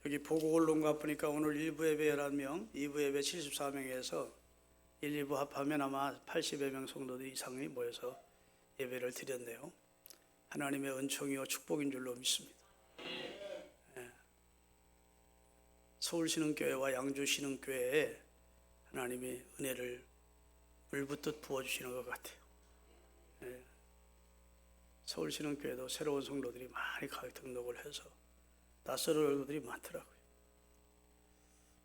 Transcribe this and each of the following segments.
여기 보고 언론가 보니까 오늘 1부 예배 11명, 2부 예배 74명에서 1, 2부 합하면 아마 80여 명 성도들 이상이 모여서 예배를 드렸네요. 하나님의 은총이요 축복인 줄로 믿습니다. 서울신흥교회와 양주신흥교회에 하나님이 은혜를 물붓듯 부어주시는 것 같아요. 서울신흥교회도 새로운 성도들이 많이 가입 등록을 해서 낯선 얼굴들이 많더라고요.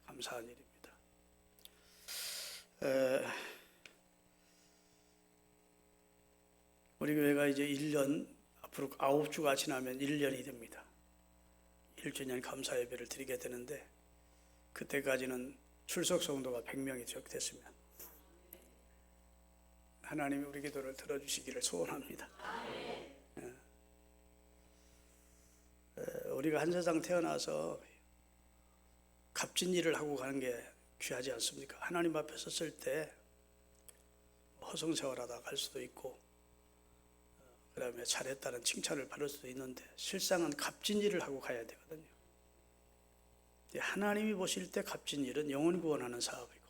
감사한 일입니다. 우리 교회가 이제 1년, 앞으로 9주가 지나면 1년이 됩니다. 1주년 감사 예배를 드리게 되는데 그때까지는 출석 성도가 100명이 됐으면 하나님이 우리 기도를 들어주시기를 소원합니다. 우리가 한 세상 태어나서 값진 일을 하고 가는 게 귀하지 않습니까? 하나님 앞에 섰을 때 허송세월하다 갈 수도 있고 그 다음에 잘했다는 칭찬을 받을 수도 있는데 실상은 값진 일을 하고 가야 되거든요. 하나님이 보실 때 값진 일은 영혼 구원하는 사업이고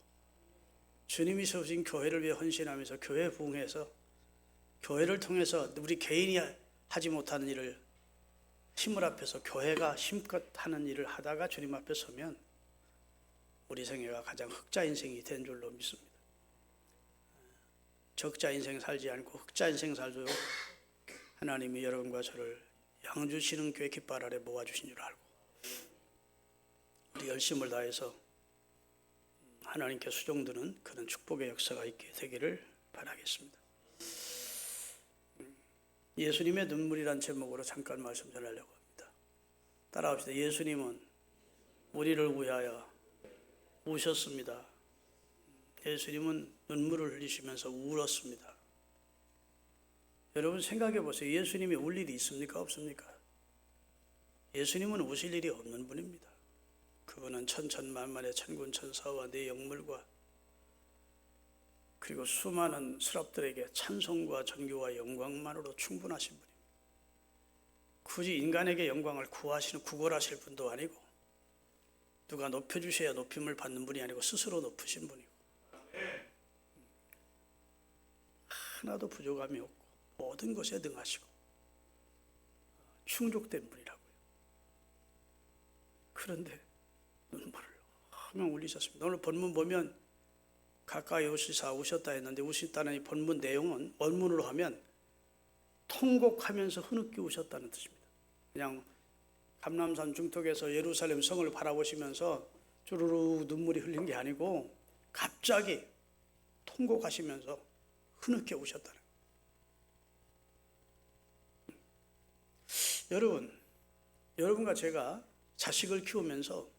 주님이 세우신 교회를 위해 헌신하면서 교회 부흥해서 교회를 통해서 우리 개인이 하지 못하는 일을 힘을 앞에서 교회가 힘껏 하는 일을 하다가 주님 앞에 서면 우리 생애가 가장 흑자 인생이 된 줄로 믿습니다. 적자 인생 살지 않고 흑자 인생 살도록 하나님이 여러분과 저를 양주신흥교회 깃발 아래 모아주신 줄 알고 우리 열심을 다해서 하나님께 수종드는 그런 축복의 역사가 있게 되기를 바라겠습니다. 예수님의 눈물이란 제목으로 잠깐 말씀 전하려고 합니다. 따라합시다. 예수님은 우리를 위하여 우셨습니다. 예수님은 눈물을 흘리시면서 울었습니다. 여러분 생각해 보세요. 예수님이 울 일이 있습니까? 없습니까? 예수님은 우실 일이 없는 분입니다. 그분은 천천만만의 천군천사와 네 영물과 그리고 수많은 스랍들에게 찬송과 전교와 영광만으로 충분하신 분입니다. 굳이 인간에게 영광을 구걸하실 분도 아니고 누가 높여주셔야 높임을 받는 분이 아니고 스스로 높으신 분이고 하나도 부족함이 없고 모든 것에 등하시고 충족된 분이라고요. 그런데 눈물을 엉엉 흘리셨습니다. 오늘 본문 보면 가까이 오시사 우셨다 했는데 우셨다는 이 본문 내용은 원문으로 하면 통곡하면서 흐느끼 우셨다는 뜻입니다. 그냥 감람산 중턱에서 예루살렘 성을 바라보시면서 주르륵 눈물이 흘린 게 아니고 갑자기 통곡하시면서 흐느껴 우셨다는 거예요. 여러분과 제가 자식을 키우면서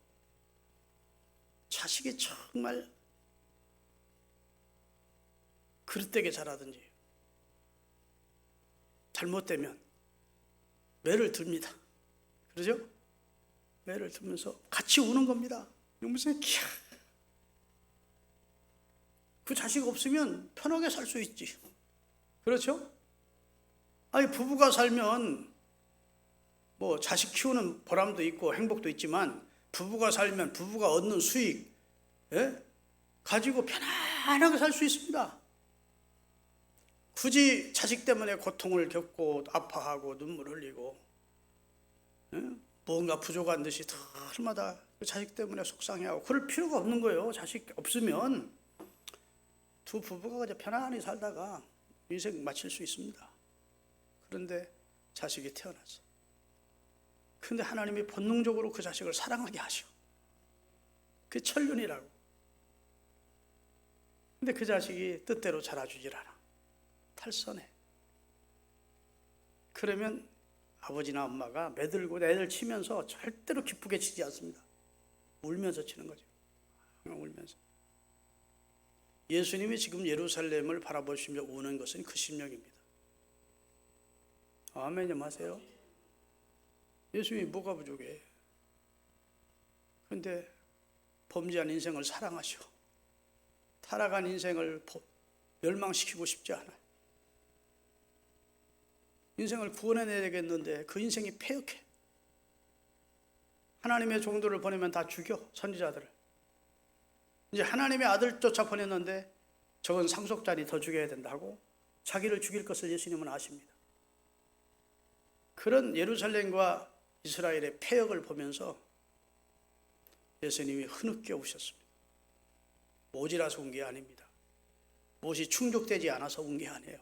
자식이 정말 그릇되게 자라든지 잘못되면 매를 듭니다. 그러죠? 매를 들면서 같이 우는 겁니다. 무슨 그 자식 없으면 편하게 살 수 있지. 그렇죠? 아니 부부가 살면 뭐 자식 키우는 보람도 있고 행복도 있지만 부부가 살면 부부가 얻는 수익 가지고 편안하게 살 수 있습니다. 굳이 자식 때문에 고통을 겪고 아파하고 눈물 흘리고 뭔가 부족한 듯이 날마다 그 자식 때문에 속상해하고 그럴 필요가 없는 거예요. 자식 없으면 두 부부가 그냥 편안히 살다가 인생 마칠 수 있습니다. 그런데 자식이 태어나서 근데 하나님이 본능적으로 그 자식을 사랑하게 하셔. 그게 천륜이라고. 근데 그 자식이 뜻대로 자라주질 않아. 탈선해. 그러면 아버지나 엄마가 매들고 애들 치면서 절대로 기쁘게 치지 않습니다. 울면서 치는 거죠. 울면서. 예수님이 지금 예루살렘을 바라보시며 우는 것은 그 심령입니다. 아멘 좀 하세요. 예수님이 뭐가 부족해? 그런데 범죄한 인생을 사랑하셔. 타락한 인생을 멸망시키고 싶지 않아요. 인생을 구원해내야 되겠는데 그 인생이 패역해. 하나님의 종들을 보내면 다 죽여, 선지자들을. 이제 하나님의 아들 쫓아 보냈는데 저건 상속자니 더 죽여야 된다고 자기를 죽일 것을 예수님은 아십니다. 그런 예루살렘과 이스라엘의 패역을 보면서 예수님이 흐느껴 우셨습니다. 모지라서 운 게 아닙니다. 무엇이 충족되지 않아서 운 게 아니에요.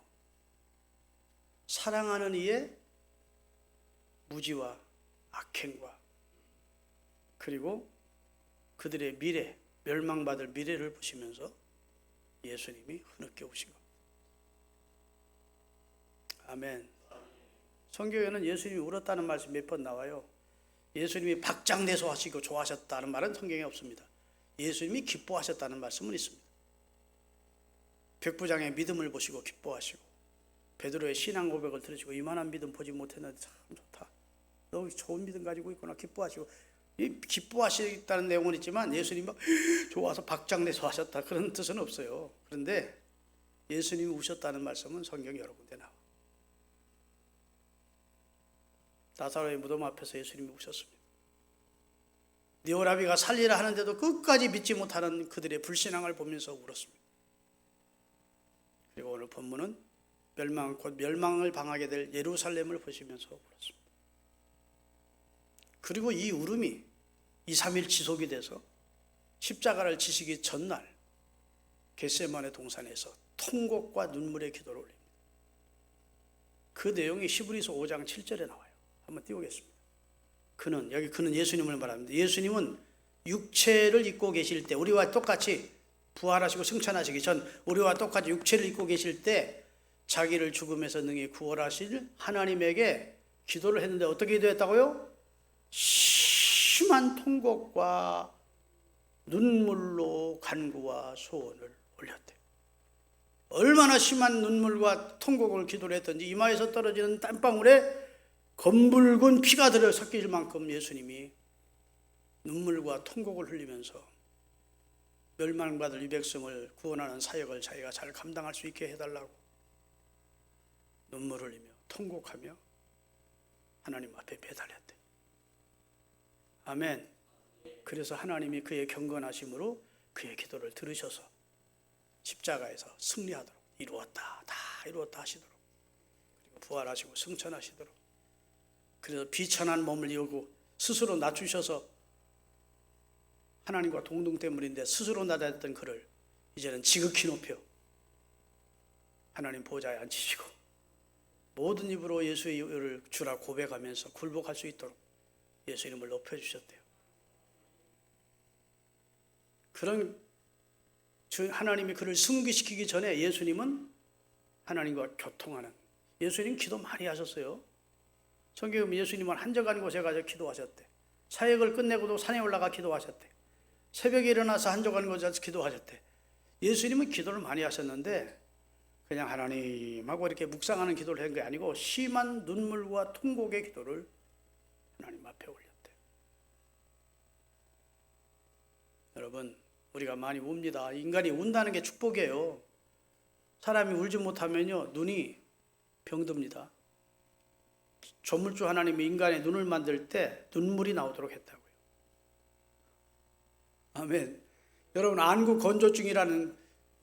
사랑하는 이의 무지와 악행과 그리고 그들의 미래, 멸망받을 미래를 보시면서 예수님이 흐느껴 우신 겁니다. 아멘. 성경에는 예수님이 울었다는 말씀이 몇 번 나와요. 예수님이 박장대소 하시고 좋아하셨다는 말은 성경에 없습니다. 예수님이 기뻐하셨다는 말씀은 있습니다. 백부장의 믿음을 보시고 기뻐하시고 베드로의 신앙 고백을 들으시고 이만한 믿음 보지 못했는데 참 좋다. 너 좋은 믿음 가지고 있구나. 기뻐하시고 이 기뻐하시다는 내용은 있지만 예수님이 막 좋아서 박장대소 하셨다 그런 뜻은 없어요. 그런데 예수님이 우셨다는 말씀은 성경 여러 군데 나와. 나사로의 무덤 앞에서 예수님이 우셨습니다. 니오라비가 살리라 하는데도 끝까지 믿지 못하는 그들의 불신앙을 보면서 울었습니다. 그리고 오늘 본문은 곧 멸망을 당하게 될 예루살렘을 보시면서 울었습니다. 그리고 이 울음이 2, 3일 지속이 돼서 십자가를 지시기 전날 겟세마네 동산에서 통곡과 눈물의 기도를 올립니다. 그 내용이 히브리서 5장 7절에 나와요. 한번 띄우겠습니다. 그는 예수님을 말합니다. 예수님은 육체를 입고 계실 때 우리와 똑같이 부활하시고 승천하시기 전 우리와 똑같이 육체를 입고 계실 때 자기를 죽음에서 능히 구원하실 하나님에게 기도를 했는데 어떻게 기도했다고요? 심한 통곡과 눈물로 간구와 소원을 올렸대요. 얼마나 심한 눈물과 통곡을 기도를 했던지 이마에서 떨어지는 땀방울에 검붉은 피가 들어 섞일 만큼 예수님이 눈물과 통곡을 흘리면서 멸망받을 이 백성을 구원하는 사역을 자기가 잘 감당할 수 있게 해달라고 눈물 흘리며 통곡하며 하나님 앞에 매달렸대. 아멘. 그래서 하나님이 그의 경건하심으로 그의 기도를 들으셔서 십자가에서 승리하도록 이루었다, 다 이루었다 하시도록 그리고 부활하시고 승천하시도록 그래서 비천한 몸을 이루고 스스로 낮추셔서 하나님과 동등 때문인데 스스로 낮았던 그를 이제는 지극히 높여 하나님 보좌에 앉히시고 모든 입으로 예수의 이름을 주라 고백하면서 굴복할 수 있도록 예수 이름을 높여주셨대요. 그런 하나님이 그를 승귀시키기 전에 예수님은 하나님과 교통하는 예수님 기도 많이 하셨어요. 성경에 예수님은 한적한 곳에 가서 기도하셨대. 사역을 끝내고도 산에 올라가 기도하셨대. 새벽에 일어나서 한적한 곳에서 기도하셨대. 예수님은 기도를 많이 하셨는데 그냥 하나님하고 이렇게 묵상하는 기도를 한 게 아니고 심한 눈물과 통곡의 기도를 하나님 앞에 올렸대. 여러분 우리가 많이 웁니다. 인간이 운다는 게 축복이에요. 사람이 울지 못하면요 눈이 병듭니다. 조물주 하나님이 인간의 눈을 만들 때 눈물이 나오도록 했다고요. 아멘. 여러분 안구 건조증이라는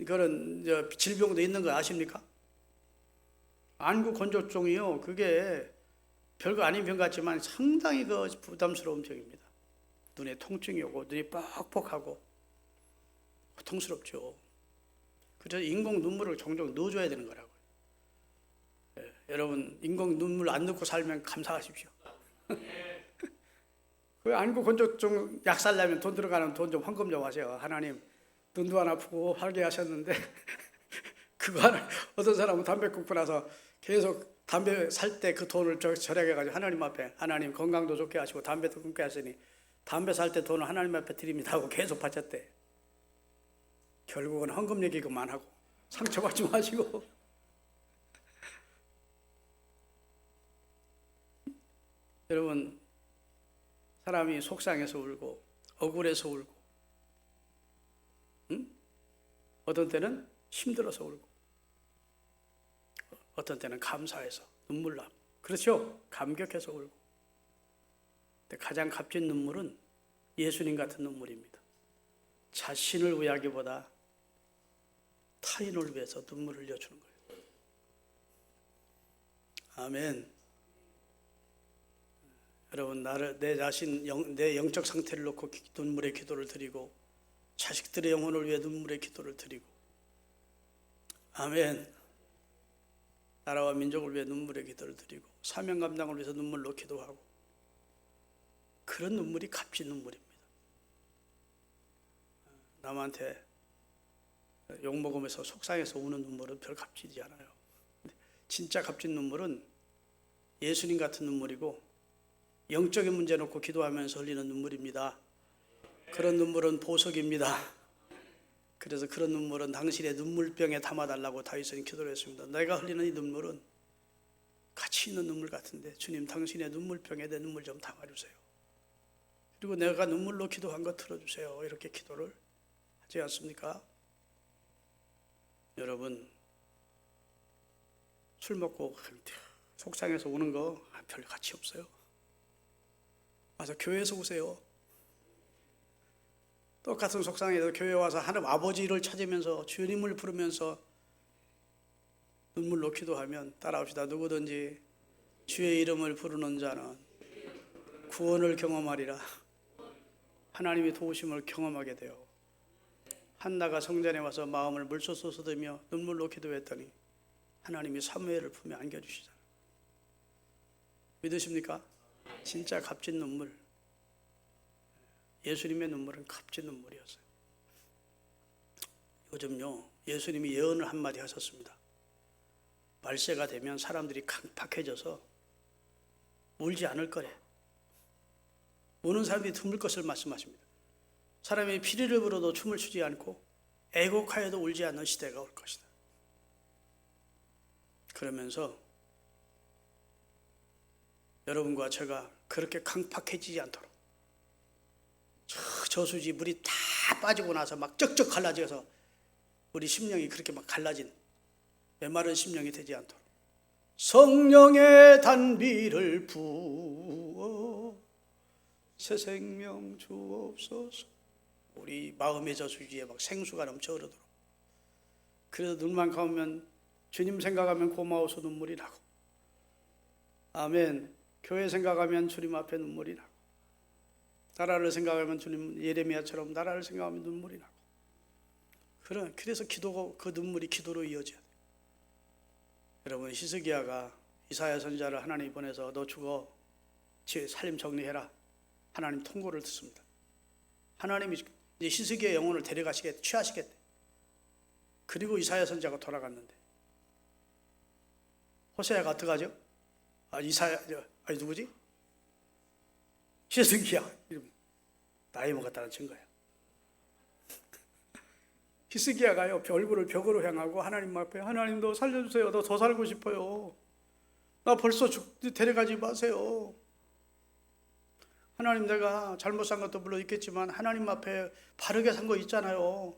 그런 질병도 있는 거 아십니까? 안구 건조증이요 그게 별거 아닌 병 같지만 상당히 부담스러운 병입니다. 눈에 통증이 오고 눈이 뻑뻑하고 고통스럽죠. 그래서 인공 눈물을 종종 넣어줘야 되는 거라고요. 여러분 인공 눈물 안 넣고 살면 감사하십시오. 그 안구 건조증 약 살려면 돈 들어가는 돈 좀 헌금 좀 하세요. 하나님 눈도 안 아프고 활게 하셨는데 그거 하나 어떤 사람은 담배 끊고 나서 계속 담배 살 때 그 돈을 절약해가지고 하나님 앞에 하나님 건강도 좋게 하시고 담배도 끊게 하시니 담배 살 때 돈을 하나님 앞에 드립니다 하고 계속 바쳤대. 결국은 헌금 얘기 그만하고 상처받지 마시고 여러분 사람이 속상해서 울고 억울해서 울고 어떤 때는 힘들어서 울고 어떤 때는 감사해서 눈물 나고 그렇죠? 감격해서 울고 근데 가장 값진 눈물은 예수님 같은 눈물입니다. 자신을 위하기보다 타인을 위해서 눈물을 흘려주는 거예요. 아멘. 여러분, 내 자신, 내 영적 상태를 놓고 눈물의 기도를 드리고, 자식들의 영혼을 위해 눈물의 기도를 드리고, 아멘. 나라와 민족을 위해 눈물의 기도를 드리고, 사명 감당을 위해서 눈물로 기도하고, 그런 눈물이 값진 눈물입니다. 남한테 욕먹으면서 속상해서 우는 눈물은 별 값지지 않아요. 진짜 값진 눈물은 예수님 같은 눈물이고, 영적인 문제 놓고 기도하면서 흘리는 눈물입니다. 그런 눈물은 보석입니다. 그래서 그런 눈물은 당신의 눈물병에 담아달라고 다윗은 기도를 했습니다. 내가 흘리는 이 눈물은 가치 있는 눈물 같은데 주님, 당신의 눈물병에 내 눈물 좀 담아주세요. 그리고 내가 눈물로 기도한 거 들어주세요. 이렇게 기도를 하지 않습니까? 여러분, 술 먹고 속상해서 우는 거 별 가치 없어요. 와서 교회에서 우세요. 똑같은 속상해서 교회 와서 하나님 아버지를 찾으면서 주님을 부르면서 눈물로 기도하면, 따라합시다. 누구든지 주의 이름을 부르는 자는 구원을 경험하리라. 하나님의 도우심을 경험하게 돼요. 한나가 성전에 와서 마음을 물소 쏟으며 눈물로 기도했더니 하나님이 사무엘을 품에 안겨주시잖아요. 믿으십니까? 진짜 값진 눈물, 예수님의 눈물은 값진 눈물이었어요. 요즘요, 예수님이 예언을 한마디 하셨습니다. 말세가 되면 사람들이 강팍해져서 울지 않을 거래. 우는 사람들이 드물 것을 말씀하십니다. 사람이 피리를 불어도 춤을 추지 않고 애곡하여도 울지 않는 시대가 올 것이다. 그러면서 여러분과 제가 그렇게 강팍해지지 않도록, 저수지 물이 다 빠지고 나서 막 쩍쩍 갈라져서 우리 심령이 그렇게 막 갈라진 메마른 심령이 되지 않도록 성령의 단비를 부어 새 생명 주옵소서. 우리 마음의 저수지에 막 생수가 넘쳐 흐르도록. 그래서 눈만 감으면, 주님 생각하면 고마워서 눈물이 나고, 아멘. 교회 생각하면 주님 앞에 눈물이 나고, 나라를 생각하면 주님, 예레미야처럼 나라를 생각하면 눈물이 나고, 그래서 기도가, 그 눈물이 기도로 이어져야 돼요. 여러분, 히스기야가 이사야 선지자를 하나님이 보내서 너 죽어, 살림 정리해라. 하나님 통고를 듣습니다. 하나님이 이제 히스기야의 영혼을 데려가시겠대, 취하시겠대. 그리고 이사야 선지자가 돌아갔는데, 호세아가 어떡하죠? 누구지? 히스기야. 나이 먹었다는 증거야. 히스기야가요, 얼굴을 벽으로 향하고 하나님 앞에, 하나님 너 살려주세요. 너 더 살고 싶어요. 나 벌써 데려가지 마세요. 하나님, 내가 잘못 산 것도 물론 있겠지만 하나님 앞에 바르게 산 거 있잖아요.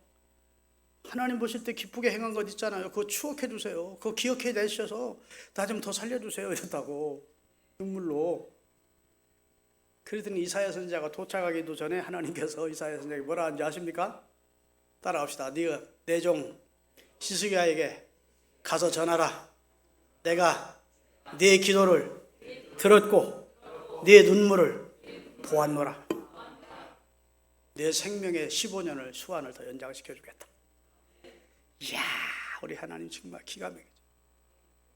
하나님 보실 때 기쁘게 행한 것 있잖아요. 그거 추억해 주세요. 그거 기억해 내셔서 나 좀 더 살려주세요. 이랬다고, 눈물로. 그랬더니 이사야 선지자가 도착하기도 전에 하나님께서 이사야 선지자에게 뭐라 하는지 아십니까? 따라합시다. 네가 내 종 히스기야에게 가서 전하라. 내가 네 기도를 들었고 네 눈물을 보았노라. 내 생명의 15년을 수완을 더 연장시켜 주겠다. 이야, 우리 하나님 정말 기가 막히죠.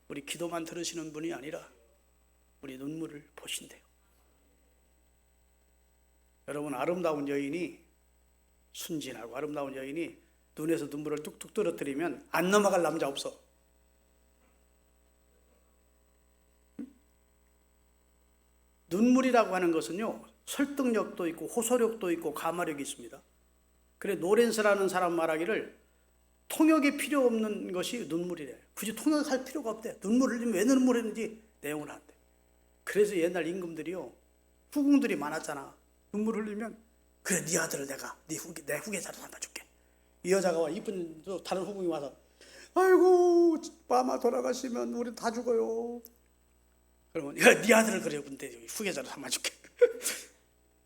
우리 기도만 들으시는 분이 아니라 우리 눈물을 보신대요. 여러분, 아름다운 여인이, 순진하고 아름다운 여인이 눈에서 눈물을 뚝뚝 떨어뜨리면 안 넘어갈 남자 없어. 눈물이라고 하는 것은요, 설득력도 있고 호소력도 있고 가마력이 있습니다. 그래, 노렌스라는 사람 말하기를 통역이 필요 없는 것이 눈물이래. 굳이 통역할 필요가 없대. 눈물 흘리면 왜 눈물 흘리는지 내용을 한대. 그래서 옛날 임금들이요, 후궁들이 많았잖아. 눈물 흘리면, 그래, 네 아들을 내가 내 후계자로 삼아줄게. 이 여자가 와, 이쁜 다른 후궁이 와서, 아이고 마마 돌아가시면 우리 다 죽어요. 그러면 야, 네 아들을 그래, 근데 후계자로 삼아줄게.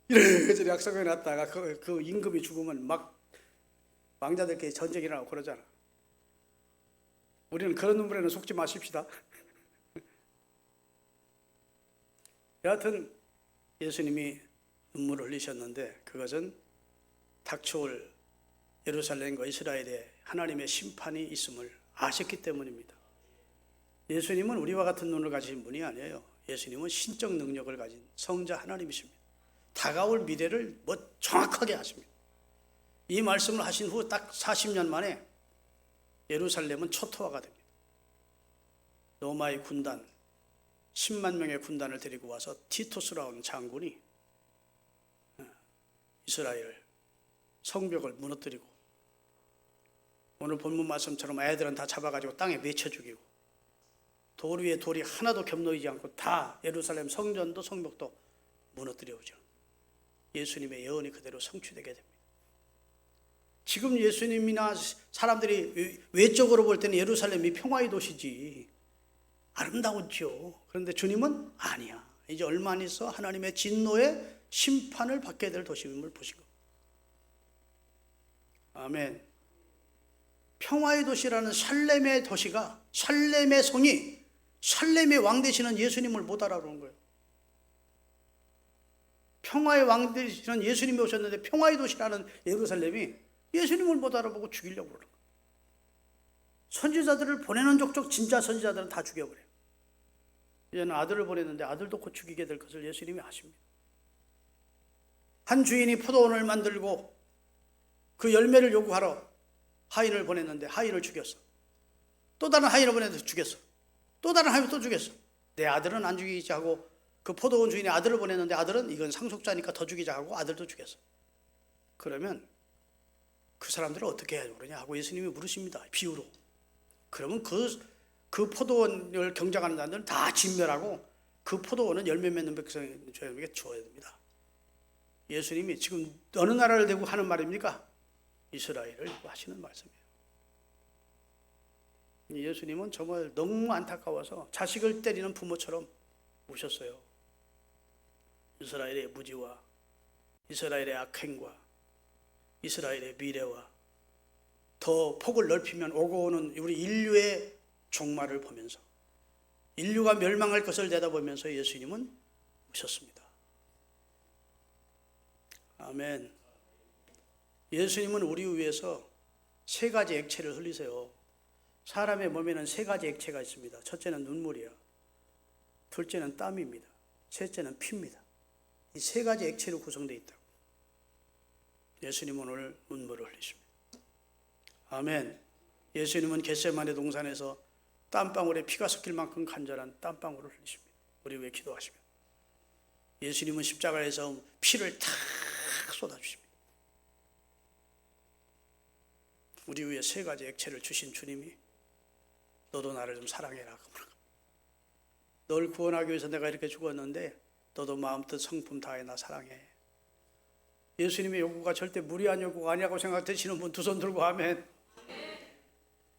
이래저래 약속해 놨다가 그 임금이 죽으면 막 왕자들끼리 전쟁이 나고 그러잖아. 우리는 그런 눈물에는 속지 마십시다. 여하튼 예수님이 눈물을 흘리셨는데 그것은 닥쳐올 예루살렘과 이스라엘에 하나님의 심판이 있음을 아셨기 때문입니다. 예수님은 우리와 같은 눈을 가지신 분이 아니에요. 예수님은 신적 능력을 가진 성자 하나님이십니다. 다가올 미래를 정확하게 아십니다. 이 말씀을 하신 후 딱 40년 만에 예루살렘은 초토화가 됩니다. 로마의 군단 10만 명의 군단을 데리고 와서 티토스라는 장군이 이스라엘 성벽을 무너뜨리고 오늘 본문 말씀처럼 애들은 다 잡아가지고 땅에 맺혀 죽이고 돌 위에 돌이 하나도 겹놓이지 않고 다 예루살렘 성전도 성벽도 무너뜨려오죠. 예수님의 예언이 그대로 성취되게 됩니다. 지금 예수님이나 사람들이 외적으로 볼 때는 예루살렘이 평화의 도시지 아름다웠죠. 그런데 주님은 아니야. 이제 얼마 안 있어 하나님의 진노의 심판을 받게 될 도시임을 보신 겁니다. 아멘. 평화의 도시라는 살렘의 도시가 살렘의 성이 살렘의 왕 되시는 예수님을 못 알아보는 거예요. 평화의 왕 되시는 예수님이 오셨는데 평화의 도시라는 예루살렘이 예수님을 못 알아보고 죽이려고 그러는 거예요. 선지자들을 보내는 족족 진짜 선지자들은 다 죽여버려요. 이제는 아들을 보냈는데 아들도 곧 죽이게 될 것을 예수님이 아십니다. 한 주인이 포도원을 만들고 그 열매를 요구하러 하인을 보냈는데 하인을 죽였어. 또 다른 하인을 보냈는데 죽였어. 또 다른 하인을 또 죽였어. 내 아들은 안 죽이자 하고 그 포도원 주인이 아들을 보냈는데 아들은 이건 상속자니까 더 죽이자 하고 아들도 죽였어. 그러면 그 사람들은 어떻게 해야 그러냐 하고 예수님이 물으십니다. 비유로. 그러면 그 포도원을 경작하는 자들은 다 진멸하고 그 포도원은 열매 맺는 백성에게 주어야 됩니다. 예수님이 지금 어느 나라를 대고 하는 말입니까? 이스라엘을 하시는 말씀이에요. 예수님은 정말 너무 안타까워서 자식을 때리는 부모처럼 우셨어요. 이스라엘의 무지와 이스라엘의 악행과 이스라엘의 미래와 더 폭을 넓히면 오고 오는 우리 인류의 종말을 보면서 인류가 멸망할 것을 내다보면서 예수님은 우셨습니다. 아멘. 예수님은 우리 위해서 세 가지 액체를 흘리세요. 사람의 몸에는 세 가지 액체가 있습니다. 첫째는 눈물이야. 둘째는 땀입니다. 셋째는 피입니다. 이 세 가지 액체로 구성되어 있다고. 예수님은 오늘 눈물을 흘리십니다. 아멘. 예수님은 겟세마네 동산에서 땀방울에 피가 섞일 만큼 간절한 땀방울을 흘리십니다. 우리 위해 기도하시면. 예수님은 십자가에서 피를 탁 쏟아주십니다. 우리 위해 세 가지 액체를 주신 주님이 너도 나를 좀 사랑해라. 널 구원하기 위해서 내가 이렇게 죽었는데 너도 마음뜻 성품 다해 나 사랑해. 예수님의 요구가 절대 무리한 요구가 아니라고 생각되시는 분 두 손 들고 하면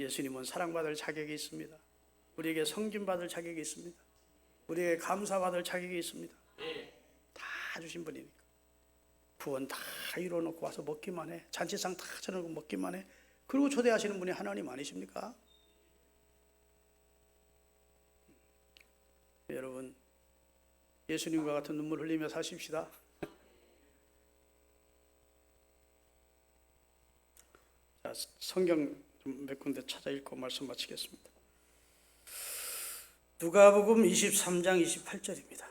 예수님은 사랑받을 자격이 있습니다. 우리에게 섬김받을 자격이 있습니다. 우리에게 감사받을 자격이 있습니다. 다 주신 분이니까. 구원 다 이루어놓고 와서 먹기만 해. 잔치상 다 차려놓고 먹기만 해. 그리고 초대하시는 분이 하나님 아니십니까? 여러분 예수님과 같은 눈물 흘리며 사십시다. 자, 성경 몇 군데 찾아 읽고 말씀 마치겠습니다. 누가복음 23장 28절입니다.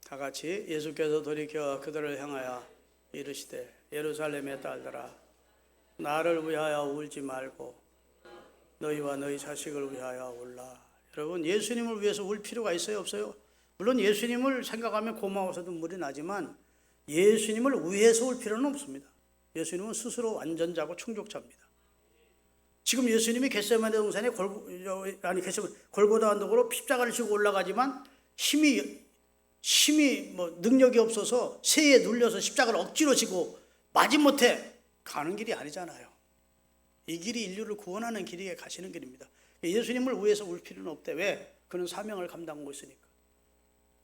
다 같이 예수께서 돌이켜 그들을 향하여 이르시되 예루살렘의 딸들아 나를 위하여 울지 말고 너희와 너희 자식을 위하여 울라. 여러분 예수님을 위해서 울 필요가 있어요 없어요? 물론 예수님을 생각하면 고마워서 눈물이 나지만 예수님을 위해서 울 필요는 없습니다. 예수님은 스스로 완전자고 충족자입니다. 지금 예수님이 겟세마네 동산에 골고다 언덕으로 십자가를 지고 올라가지만 힘이 능력이 없어서 새에 눌려서 십자가를 억지로 지고 마지못해 가는 길이 아니잖아요. 이 길이 인류를 구원하는 길이에 가시는 길입니다. 예수님을 위해서 울 필요는 없대. 왜? 그는 사명을 감당하고 있으니까.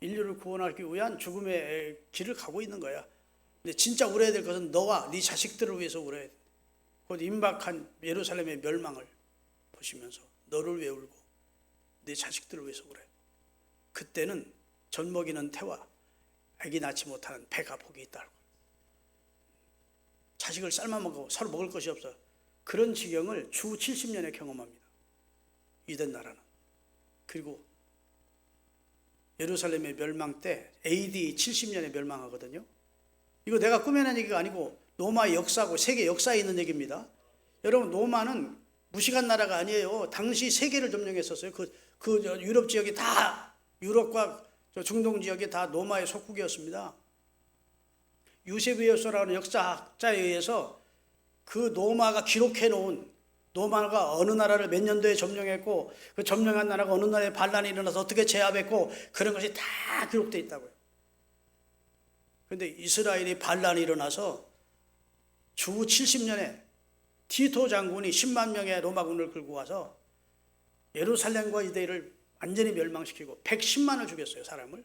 인류를 구원하기 위한 죽음의 길을 가고 있는 거야. 근데 진짜 울어야 될 것은 너와 네 자식들을 위해서 울어야 돼. 곧 임박한 예루살렘의 멸망을 보시면서 너를 위해 울고 네 자식들을 위해서 울어야 돼. 그때는 젖 먹이는 태와 아기 낳지 못하는 배가 복이 있다고. 자식을 삶아 먹고 서로 먹을 것이 없어. 그런 지경을 주 70년에 경험합니다. 유대 나라는. 그리고 예루살렘의 멸망 때 AD 70년에 멸망하거든요. 이거 내가 꾸며낸 얘기가 아니고 로마의 역사고 세계 역사에 있는 얘기입니다. 여러분, 로마는 무식한 나라가 아니에요. 당시 세계를 점령했었어요. 그 유럽 지역이 다, 유럽과 중동 지역이 다 로마의 속국이었습니다. 유세비우스라는 역사학자에 의해서 그 로마가 기록해 놓은, 로마가 어느 나라를 몇 년도에 점령했고 그 점령한 나라가 어느 나라에 반란이 일어나서 어떻게 제압했고 그런 것이 다 기록되어 있다고요. 그런데 이스라엘이 반란이 일어나서 주 70년에 티토 장군이 10만 명의 로마군을 끌고 와서 예루살렘과 유대를 완전히 멸망시키고 110만을 죽였어요. 사람을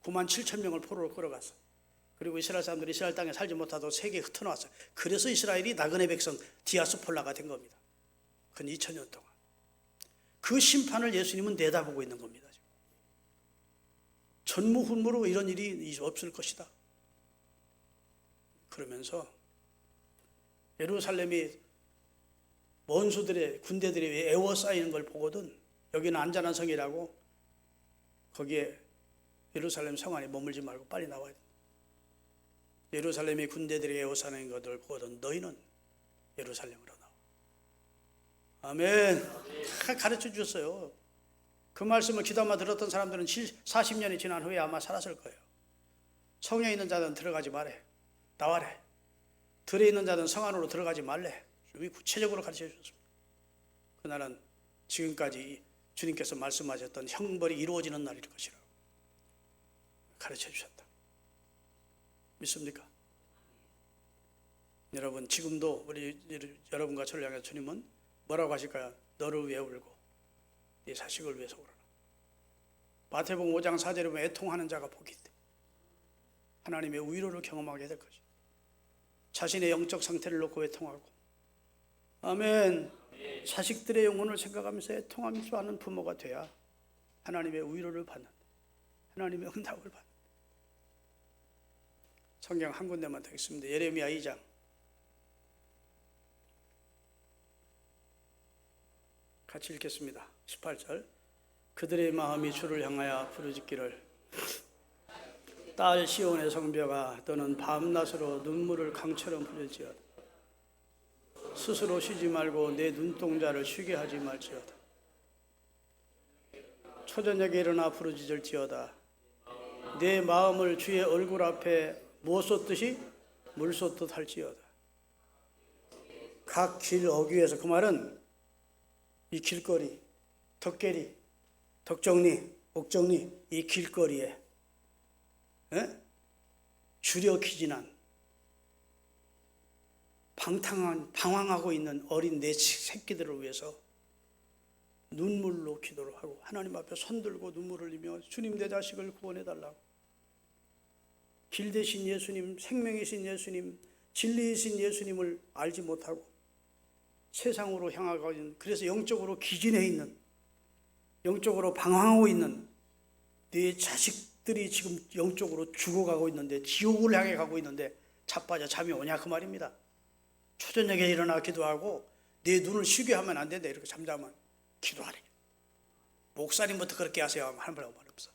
9만 7천 명을 포로로 끌어갔어. 그리고 이스라엘 사람들이 이스라엘 땅에 살지 못하도록 세계에 흩어놓았어요. 그래서 이스라엘이 나그네 백성 디아스폴라가 된 겁니다. 근 2000년 동안. 그 심판을 예수님은 내다보고 있는 겁니다. 전무후무로 이런 일이 없을 것이다. 그러면서 예루살렘이 원수들의 군대들이 에워싸이는 걸 보거든. 여기는 안전한 성이라고 거기에 예루살렘 성 안에 머물지 말고 빨리 나와야 돼. 예루살렘의 군대들이 에워싸는 것을 보거든. 너희는 예루살렘으로 나와. 아멘. 다 가르쳐 주셨어요. 그 말씀을 기도하며 들었던 사람들은 40년이 지난 후에 아마 살았을 거예요. 성에 있는 자들은 들어가지 말래. 나와래. 들에 있는 자들은 성 안으로 들어가지 말래. 주님이 구체적으로 가르쳐 주셨습니다. 그날은 지금까지 주님께서 말씀하셨던 형벌이 이루어지는 날일 것이라고 가르쳐 주셨다. 믿습니까? 여러분, 지금도 우리 여러분과 저를 향해 주님은 뭐라고 하실까요? 너를 위해 울고 네 자식을 위해서 울어라. 마태복음 5장 4절에 보면 애통하는 자가 복이 있대. 하나님의 위로를 경험하게 될 것이다. 자신의 영적 상태를 놓고 애통하고, 아멘. 자식들의 영혼을 생각하면서 애통하면서 하는 부모가 돼야 하나님의 위로를 받는, 하나님의 응답을 받는. 성경 한 군데만 더 읽습니다. 예레미야 2장. 같이 읽겠습니다. 18절. 그들의 마음이 주를 향하여 부르짖기를, 딸 시온의 성벽아, 너는 밤낮으로 눈물을 강처럼 흘릴지어다. 스스로 쉬지 말고 내 눈동자를 쉬게 하지 말지어다. 초저녁에 일어나 부르짖을지어다. 내 마음을 주의 얼굴 앞에 무엇 쏟듯이 물 쏟듯 할지어다. 각 길 어귀에서, 그 말은 이 길거리, 덕계리, 덕정리, 옥정리, 이 길거리에 주력히지난 방황하고 있는 어린 내 새끼들을 위해서 눈물로 기도를 하고 하나님 앞에 손들고 눈물을 흘리며 주님, 내 자식을 구원해달라고. 길 대신 예수님, 생명이신 예수님, 진리이신 예수님을 알지 못하고 세상으로 향하고 있는, 그래서 영적으로 기진해 있는, 영적으로 방황하고 있는 네 자식들이 지금 영적으로 죽어가고 있는데, 지옥을 향해 가고 있는데 자빠져 잠이 오냐 그 말입니다. 초저녁에 일어나 기도하고 내 눈을 쉬게 하면 안 된다. 이렇게 잠자면 기도하래. 목사님부터 그렇게 하세요 하면 한 말 없어.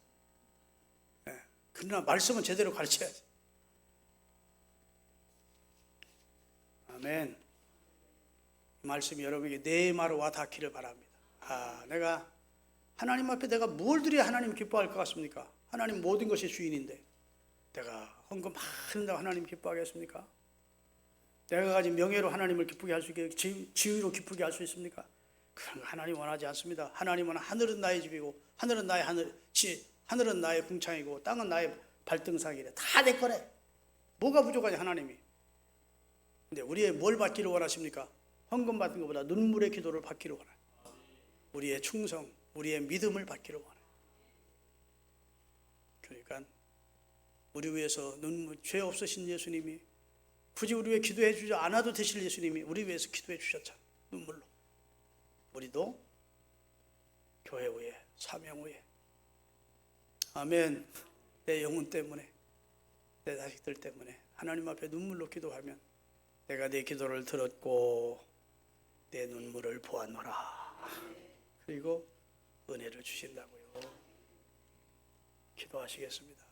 그러나 말씀은 제대로 가르쳐야지. 아멘. 이 말씀이 여러분에게 내 말로 와 닿기를 바랍니다. 내가 하나님 앞에 내가 뭘 드려야 하나님 기뻐할 것 같습니까? 하나님 모든 것이 주인인데 내가 헌금 많은다고 하나님 기뻐하겠습니까? 내가 가진 명예로 하나님을 기쁘게 할 수 있게, 지위로 기쁘게 할 수 있습니까? 그런 거 하나님 원하지 않습니다. 하나님은 하늘은 나의 집이고 하늘은 나의 하늘은 나의 궁창이고 땅은 나의 발등상이래. 다 내 거래. 뭐가 부족하냐 하나님이. 근데 우리의 뭘 받기를 원하십니까? 헌금 받는 것보다 눈물의 기도를 받기를 원해요. 우리의 충성, 우리의 믿음을 받기를 원해요. 그러니까 우리 위해서 죄 없으신 예수님이 굳이 우리 위해 기도해 주지 않아도 되실 예수님이 우리 위해서 기도해 주셨잖아. 눈물로. 우리도 교회 위에, 사명 위에. 아멘. 내 영혼 때문에, 내 자식들 때문에 하나님 앞에 눈물로 기도하면 내가 내 기도를 들었고 내 눈물을 보았노라. 그리고 은혜를 주신다고요. 기도하시겠습니다.